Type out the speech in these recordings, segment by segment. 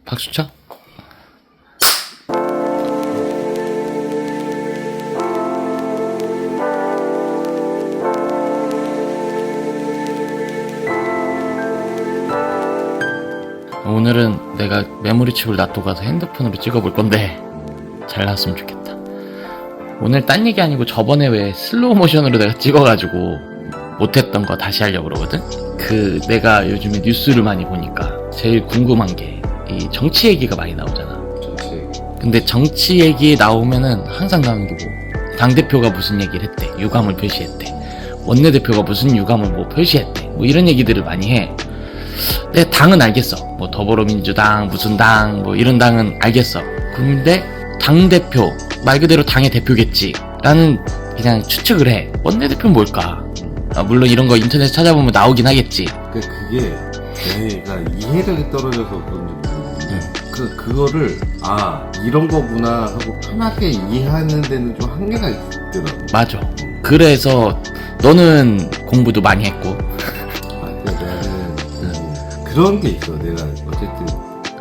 박수 쳐? 오늘은 내가 메모리 칩을 놔두고 가서 핸드폰으로 찍어볼 건데 잘 나왔으면 좋겠다. 오늘 딴 얘기 아니고 저번에 왜 슬로우 모션으로 내가 찍어가지고 못했던 거 다시 하려고 그러거든? 내가 요즘에 뉴스를 많이 보니까 제일 궁금한 게 이 정치 얘기가 많이 나오잖아. 정치 얘기. 근데 정치 얘기 나오면은 항상 나오는 게 뭐 당대표가 무슨 얘기를 했대, 유감을 표시했대, 원내대표가 무슨 유감을 뭐 표시했대, 뭐 이런 얘기들을 많이 해. 내 당은 알겠어. 뭐 더불어민주당, 무슨 당, 뭐 이런 당은 알겠어. 근데 당대표, 말 그대로 당의 대표겠지 라는 그냥 추측을 해. 원내대표는 뭘까? 물론 이런 거 인터넷에 찾아보면 나오긴 하겠지. 그게 내가 이해력이 떨어져서 그런지 모르겠는데 그거를 이런 거구나 하고 편하게 이해하는 데는 좀 한계가 있더라고. 맞아. 그래서 너는 공부도 많이 했고. 나는 그런 게 있어. 내가 어쨌든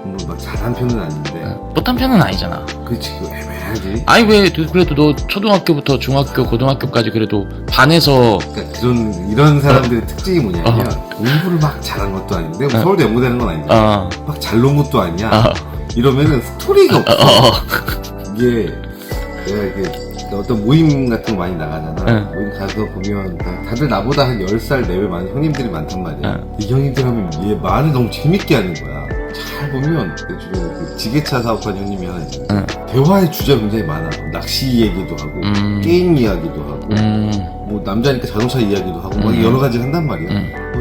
공부 막 잘한 편은 아닌데 못한 편은 아니잖아. 그치, 그거 애매하지. 아니 왜 그래도 너 초등학교부터 중학교, 고등학교까지 그래도 반에서 그러니까 이런 사람들의 특징이 뭐냐면 공부를 막 잘한 것도 아닌데 뭐 서울대 연구되는 건 아닌데 막 잘 논 것도 아니야. 이러면은 스토리가 없어. 이게 내가 이게 어떤 모임 같은 거 많이 나가잖아. 모임 가서 보면 다들 나보다 한 10살 내외 많은 형님들이 많단 말이야. 이 형님들 하면 얘 말을 너무 재밌게 하는 거야. 잘 보면 내 주변에 그 지게차 사업하는 형님이 하나 있어. 대화의 주제가 굉장히 많아. 낚시 얘기도 하고 게임 이야기도 하고 뭐 남자니까 자동차 이야기도 하고 막 여러 가지 한단 말이야.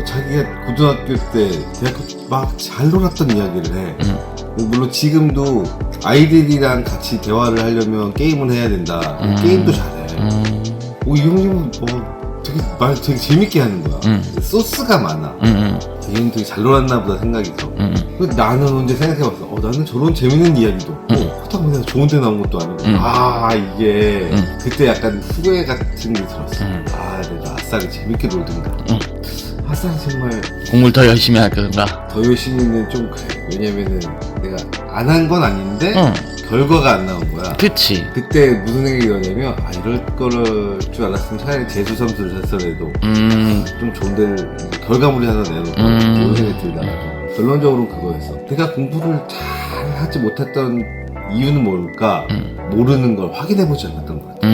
자기가 고등학교 때 대학교 막 잘 놀았던 이야기를 해. 물론 지금도 아이들이랑 같이 대화를 하려면 게임을 해야 된다. 게임도 잘해. 이 형님은 말 되게 재밌게 하는 거야. 소스가 많아. 얘는 되게 잘 놀았나 보다 생각이 들어. 나는 언제 생각해봤어. 나는 저런 재밌는 이야기도 없고 그렇다고 내가 좋은 데 나온 것도 아니고 이게 그때 약간 후회 같은 게 들었어. 내가 아싸리 재밌게 놀던가. 아싸리 정말 공부를 더 열심히 할 건가? 더 열심히는 좀 그래. 왜냐면은 내가 안 한 건 아닌데 결과가 안 나온 거야. 그치. 그때 무슨 생각이 들었냐면 이럴 거를 줄 알았으면 차라리 재수 점수를 샀어도 좀 좋은 데를 결과물이 하나 내놓고 이런 생각이 들다가 결론적으로 그거였어. 내가 공부를 잘 하지 못했던 이유는 뭘까? 모르는 걸 확인해보지 않았던 것 같아.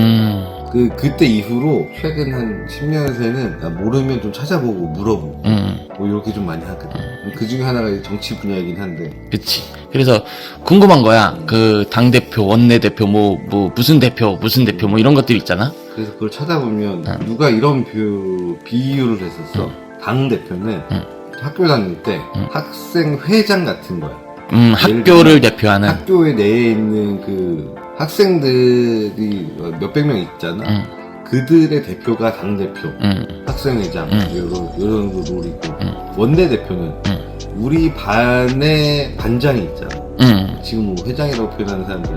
그때 이후로 최근 한 10년 새는 나 모르면 좀 찾아보고 물어보고 뭐 이렇게 좀 많이 하거든. 그 중에 하나가 정치 분야이긴 한데. 그치. 그래서 궁금한 거야. 당대표, 원내대표, 무슨 대표 뭐 이런 것들 있잖아? 그래서 그걸 찾아보면 누가 이런 비유를 했었어. 당대표는 학교 다닐 때 학생 회장 같은 거야. 학교를 대표하는. 학교에 내에 있는 그 학생들이 몇백 명 있잖아. 그들의 대표가 당대표, 학생회장, 이런 롤이 있고, 원내대표는 우리 반의 반장이 있잖아. 지금 뭐 회장이라고 표현하는 사람들,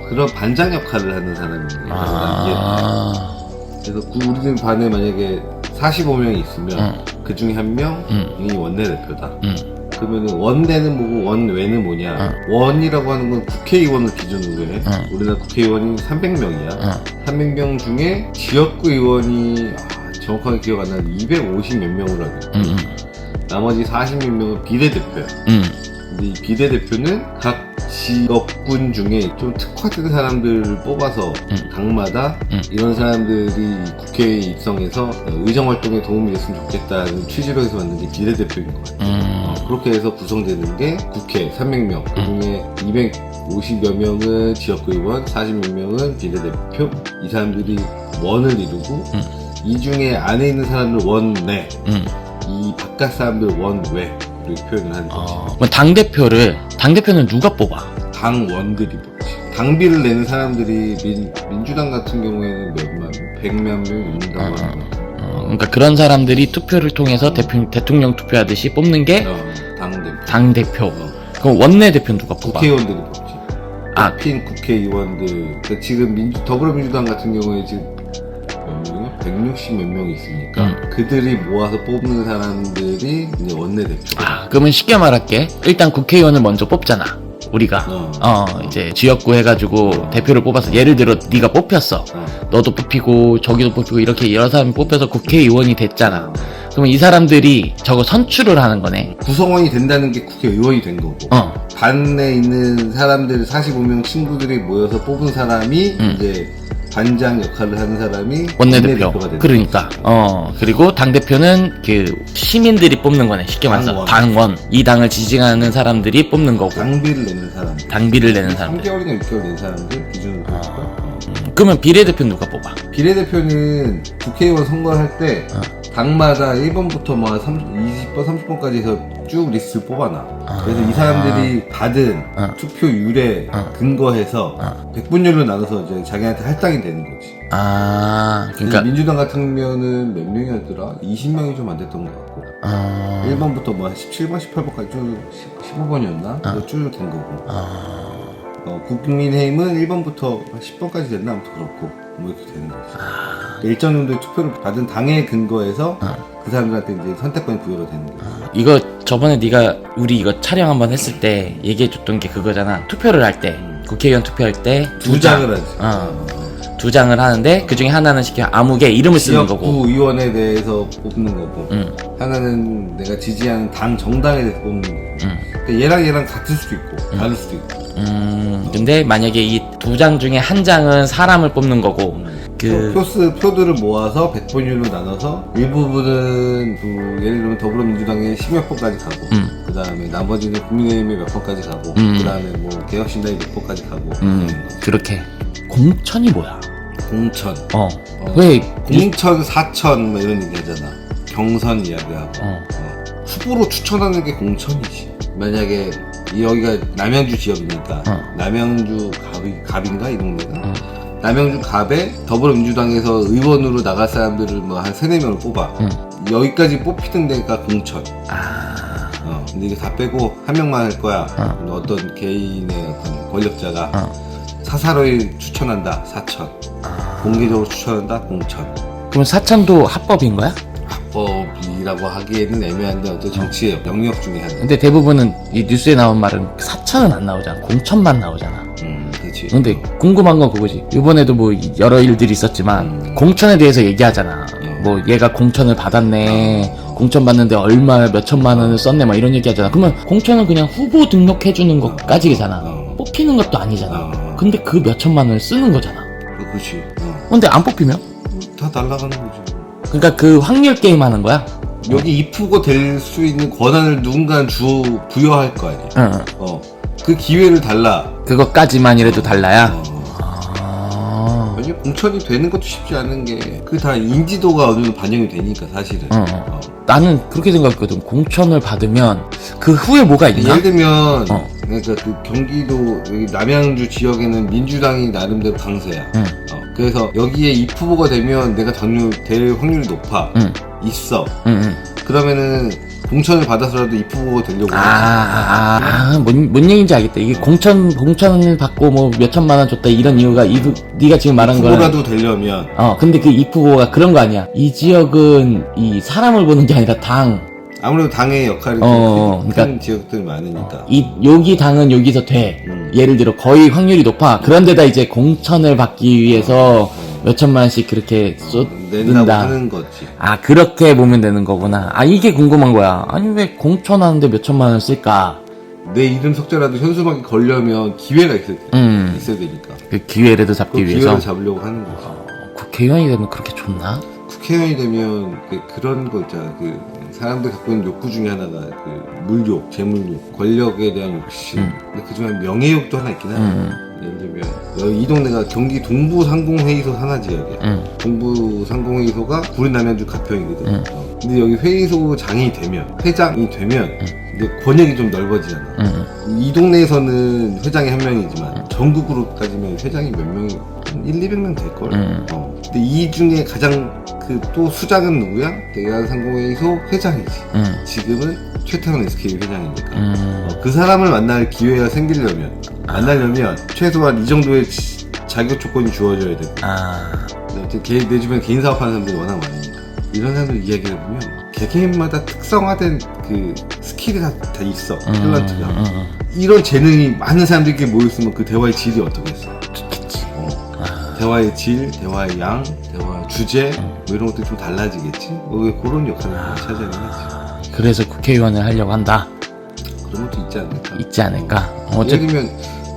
그런 반장 역할을 하는 사람이에요. 그래서 우리 반에 만약에 45명이 있으면 그 중에 한 명이 원내대표다. 그러면은 원내는 뭐고 원외는 뭐냐? 원이라고 하는 건 국회의원을 기준으로 해. 우리나라 국회의원이 300명이야. 300명 중에 지역구 의원이 정확하게 기억 안 나는데 250 몇 명으로 알고 있고 나머지 40 몇 명은 비례대표야. 근데 이 비례대표는 각 지역군 중에 좀 특화된 사람들을 뽑아서 당마다 이런 사람들이 국회에 입성해서 의정활동에 도움이 됐으면 좋겠다는 취지로 해서 만든 게 비례대표인 것 같아요. 그렇게 해서 구성되는 게 국회 300명, 그 중에 250여 명은 지역구 의원, 40몇 명은 비례대표. 이 사람들이 원을 이루고 이 중에 안에 있는 사람들 원내, 이 바깥 사람들 원외 이렇게 표현을 하는 거지. 당대표는 누가 뽑아? 당원들이 뽑지. 당비를 내는 사람들이 민주당 같은 경우에는 100만 명 있는다고 하는 것 같아. 그러니까 그런 사람들이 투표를 통해서 대통령 투표하듯이 뽑는 게 당대표. 그럼 원내대표는 누가 뽑아? 국회의원들이 뽑지. 뽑힌 국회의원들. 그러니까 지금 더불어민주당 같은 경우에 지금 몇 명이요? 160 몇 명이 있으니까 그들이 모아서 뽑는 사람들이 이제 원내대표. 그러면 쉽게 말할게. 일단 국회의원을 먼저 뽑잖아. 우리가 이제 지역구 해가지고 대표를 뽑아서, 예를 들어 네가 뽑혔어. 너도 뽑히고 저기도 뽑히고 이렇게 여러 사람이 뽑혀서 국회의원이 됐잖아. 그러면 이 사람들이 저거 선출을 하는 거네. 구성원이 된다는 게 국회의원이 된 거고, 반에 있는 사람들 45명 친구들이 모여서 뽑은 사람이 이제 반장 역할을 하는 사람이 원내대표가 되는 그러니까 그리고 당대표는 그 시민들이 뽑는 거네. 쉽게 말해서 당원. 이 당을 지지하는 사람들이 뽑는 거고, 당비를 내는 사람들, 당비를 내는 사람들, 3개월이나 6개월 낸 사람들 기준으로 그러면 비례대표는 누가 뽑아? 비례대표는 국회의원 선거할 때 당마다 1번부터 뭐 20번, 30번까지 해서 쭉 리스트를 뽑아놔. 그래서 이 사람들이 받은 투표율에 근거해서 100분율로 나눠서 이제 자기한테 할당이 되는 거지. 그러니까 민주당 같은 경우는 몇 명이었더라? 20명이 좀 안 됐던 것 같고. 1번부터 뭐 17번, 18번까지 쭉 15번이었나? 쭉 된 거고. 국민의힘은 1번부터 10번까지 됐나? 아무튼 그렇고. 뭐 이렇게 되는 거지. 일정 정도의 투표를 받은 당의 근거에서 그 사람들한테 이제 선택권이 부여가 되는 거지. 이거 저번에 네가 우리 이거 촬영 한번 했을 때 얘기해줬던 게 그거잖아. 투표를 할 때, 국회의원 투표할 때 두 장을 하지. 두 장을 하는데 그 중에 하나는 아무개 이름을 쓰는 거고, 지역구 의원에 대해서 뽑는 거고, 하나는 내가 지지하는 당 정당에 대해서 뽑는 거고. 그러니까 얘랑 같을 수도 있고 다를 수도 있고. 근데 만약에 이 두 장 중에 한 장은 사람을 뽑는 거고, 표들을 모아서 100분율로 나눠서 일부분은 예를 들면 더불어민주당의 10몇 번까지 가고, 그 다음에 나머지는 국민의힘의 몇 번까지 가고, 그 다음에 뭐 개혁신당의 몇 번까지 가고. 그렇게. 공천이 뭐야? 공천. 왜 공천, 사천 뭐 이런 얘기 하잖아. 경선 이야기하고. 후보로 추천하는 게 공천이지. 만약에 여기가 남양주 지역이니까 남양주 갑인가 이 동네가 남양주 갑에 더불어민주당에서 의원으로 나갈 사람들을 뭐 한 3-4명을 뽑아. 여기까지 뽑히는 데가 공천. 근데 이게 다 빼고 한 명만 할 거야. 어떤 개인의 어떤 권력자가 사사로이 추천한다. 사천. 공개적으로 추천한다. 공천. 그럼 사천도 합법인 거야? 합법이라고 하기에는 애매한데 어떤 정치의 영역 중에 하나. 근데 대부분은 이 뉴스에 나온 말은 사천은 안 나오잖아. 공천만 나오잖아. 그렇지. 근데 궁금한 건 그거지. 이번에도 뭐 여러 일들이 있었지만 공천에 대해서 얘기하잖아. 뭐 얘가 공천을 받았네. 공천 받는데 얼마 몇 천만 원을 썼네. 막 이런 얘기 하잖아. 그러면 공천은 그냥 후보 등록해주는 것까지잖아. 뽑히는 것도 아니잖아. 근데 그 몇 천만 원을 쓰는 거잖아. 그렇지. 근데 안 뽑히면? 다 날아가는 거지. 그러니까 그 확률 게임 하는 거야? 여기 입후보 될 수 있는 권한을 누군가 부여할 거 아니야. 그 기회를 달라. 그것까지만이라도 달라야? 아니, 공천이 되는 것도 쉽지 않은 게, 그게 다 인지도가 어느 정도 반영이 되니까, 사실은. 나는 그렇게 생각했거든. 공천을 받으면 그 후에 뭐가 있나? 예를 들면, 그러니까 그 경기도 여기 남양주 지역에는 민주당이 나름대로 강세야. 그래서 여기에 입후보가 되면 내가 될 확률이 높아. 있어. 그러면은 공천을 받아서라도 입후보가 되려고. 뭔 얘기인지 알겠다. 이게 공천을 받고 뭐 몇천만 원 줬다 이런 이유가 네가 지금 말한 거는 입후보라도 되려면. 근데 그 입후보가 그런 거 아니야. 이 지역은 이 사람을 보는 게 아니라 당. 아무래도 당의 역할이 큰 그러니까 지역들이 많으니까. 여기 당은 여기서 돼. 예를 들어 거의 확률이 높아. 그런데다 이제 공천을 받기 위해서 몇천만 원씩 그렇게 낸다고 쏟는다. 하는 거지. 그렇게 보면 되는 거구나. 이게 궁금한 거야. 아니 왜 공천하는데 몇천만 원 쓸까? 내 이름 석자라도 현수막이 걸려면 기회가 있어야 되니까. 그 기회라도 잡기 위해서. 기회를 잡으려고 하는 거지. 국회의원이 되면 그렇게 좋나? 국회의원이 되면 그런 거 있잖아. 사람들 갖고 있는 욕구 중에 하나가 물욕, 재물욕, 권력에 대한 욕심. 근데 그중에 명예욕도 하나 있긴 하네. 예를 들면 이 동네가 경기 동부상공회의소 산하 지역이야. 동부상공회의소가 구리 남양주 가평이거든. 근데 여기 회의소장이 되면, 회장이 되면 이제 권력이 좀 넓어지잖아. 이 동네에서는 회장이 한 명이지만 전국으로 따지면 회장이 몇 명이 1-200명 될걸. 근데 이 중에 가장 또 수장은 누구야? 대한상공회의소 회장이지. 지금은 최태원 SK 회장이니까. 그 사람을 만날 기회가 만나려면 최소한 이 정도의 자격 조건이 주어져야 되고. 내 주변에 개인 사업하는 사람들이 워낙 많으니까 이런 사람들 이야기를 보면 개개인마다 특성화된 그 스킬이 다 있어. 탤런트가 이런 재능이 많은 사람들끼리 모였으면 그 대화의 질이 어떻겠어? 좋겠지. 대화의 질, 대화의 양, 대화 주제 뭐 이런 것들이 좀 달라지겠지. 왜 그런 역할을 차지하긴 하지. 그래서 국회의원을 하려고 한다. 그런 것도 있지 않을까? 있지 않을까. 예를 들면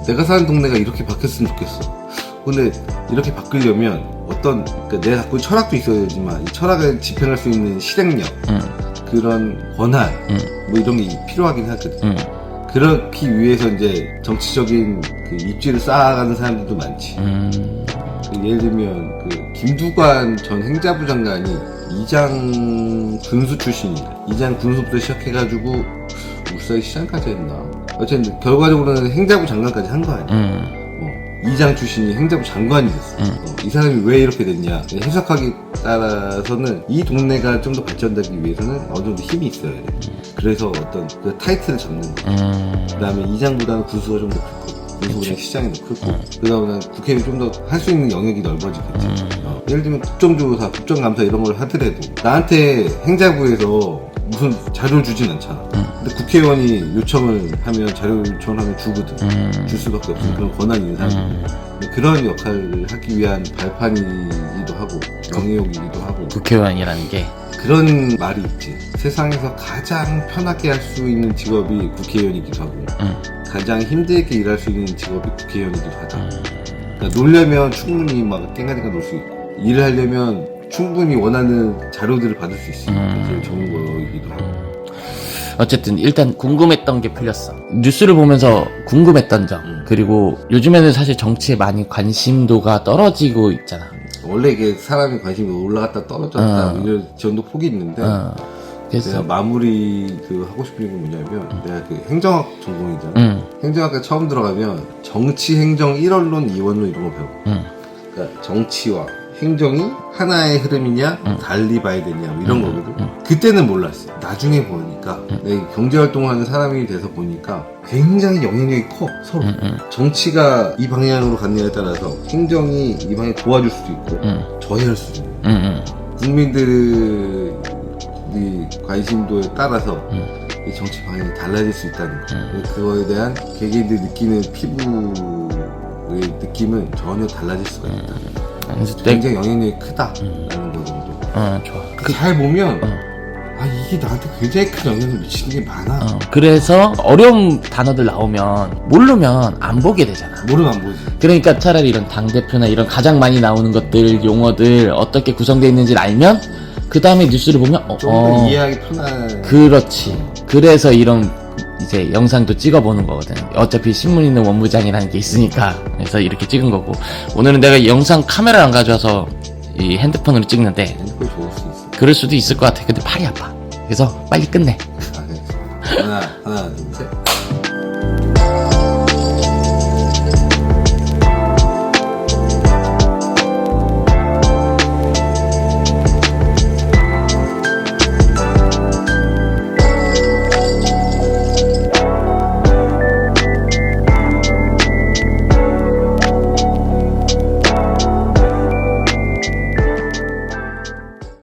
내가 사는 동네가 이렇게 바뀌었으면 좋겠어. 근데 이렇게 바뀌려면 그러니까 내 갖고 철학도 있어야지만 이 철학을 집행할 수 있는 실행력, 그런 권한, 뭐 이런 게 필요하긴 하거든. 그렇기 위해서 이제 정치적인 그 입지를 쌓아가는 사람들도 많지. 예를 들면 그 김두관 전 행자부 장관이 이장 군수 출신이야. 이장 군수부터 시작해가지고 울산 시장까지 했나? 어쨌든 결과적으로는 행자부 장관까지 한 거 아니야. 이장 출신이 행자부 장관이 됐어. 이 사람이 왜 이렇게 됐냐 해석하기 따라서는 이 동네가 좀 더 발전되기 위해서는 어느 정도 힘이 있어야 돼. 그래서 어떤 그 타이틀을 잡는 거. 그 다음에 이장보다는 군수가 좀 더 크고 군수보다는 시장이 더 크고 그 다음에 국회의원이 좀 더 할 수 있는 영역이 넓어지겠지. 예를 들면 국정조사, 국정감사 이런 걸 하더라도 나한테 행자부에서 무슨 자료를 주진 않잖아. 근데 국회의원이 요청을 하면 자료 요청하면 주거든. 줄 수밖에 없는 그런 권한이 있는 사람. 그런 역할을 하기 위한 발판이기도 하고 영역이기도 하고. 국회의원이라는 게 그런 말이 있지. 세상에서 가장 편하게 할 수 있는 직업이 국회의원이기도 하고 가장 힘들게 일할 수 있는 직업이 국회의원이기도 하다. 그러니까 놀려면 충분히 막 깽가리가 놀 수 있고 일을 하려면 충분히 원하는 자료들을 받을 수 있으니까 제일 좋은 거이기도 하고. 어쨌든 일단 궁금했던 게 풀렸어. 뉴스를 보면서 궁금했던 점 그리고 요즘에는 사실 정치에 많이 관심도가 떨어지고 있잖아. 원래 이게 사람이 관심이 올라갔다 떨어졌다 이런 정도 폭이 있는데 그래서 내가 마무리 하고 싶은 게 뭐냐면 내가 그 행정학 전공이잖아. 행정학과 처음 들어가면 정치, 행정, 1원론, 2원론 이런 거 배워. 그러니까 정치와 행정이 하나의 흐름이냐 달리 봐야 되냐 뭐 이런 거거든. 그때는 몰랐어. 나중에 보니까 내가 경제활동하는 사람이 돼서 보니까 굉장히 영향력이 커 서로. 정치가 이 방향으로 갔느냐에 따라서 행정이 이 방향에 도와줄 수도 있고 저해할 수도 있고 국민들의 관심도에 따라서 이 정치 방향이 달라질 수 있다는 거. 그거에 대한 개개인들 느끼는 피부의 느낌은 전혀 달라질 수가 있다. 굉장히 영향력이 크다라는 거 정도. 좋아. 잘 보면 이게 나한테 굉장히 큰 영향을 미치는 게 많아. 그래서 어려운 단어들 나오면 모르면 안 보게 되잖아. 모르면 안 보지. 그러니까 차라리 이런 당대표나 이런 가장 많이 나오는 것들, 용어들 어떻게 구성되어 있는지를 알면 그 다음에 뉴스를 보면 좀 더 이해하기 편한. 그렇지. 그래서 이런 이제 영상도 찍어보는 거거든. 어차피 신문 있는 원부장이라는 게 있으니까. 그래서 이렇게 찍은 거고. 오늘은 내가 영상 카메라를 안 가져와서 이 핸드폰으로 찍는데 핸드폰이 좋을 수 있어. 그럴 수도 있을 것 같아. 근데 팔이 아파. 그래서 빨리 끝내. 하나, 둘,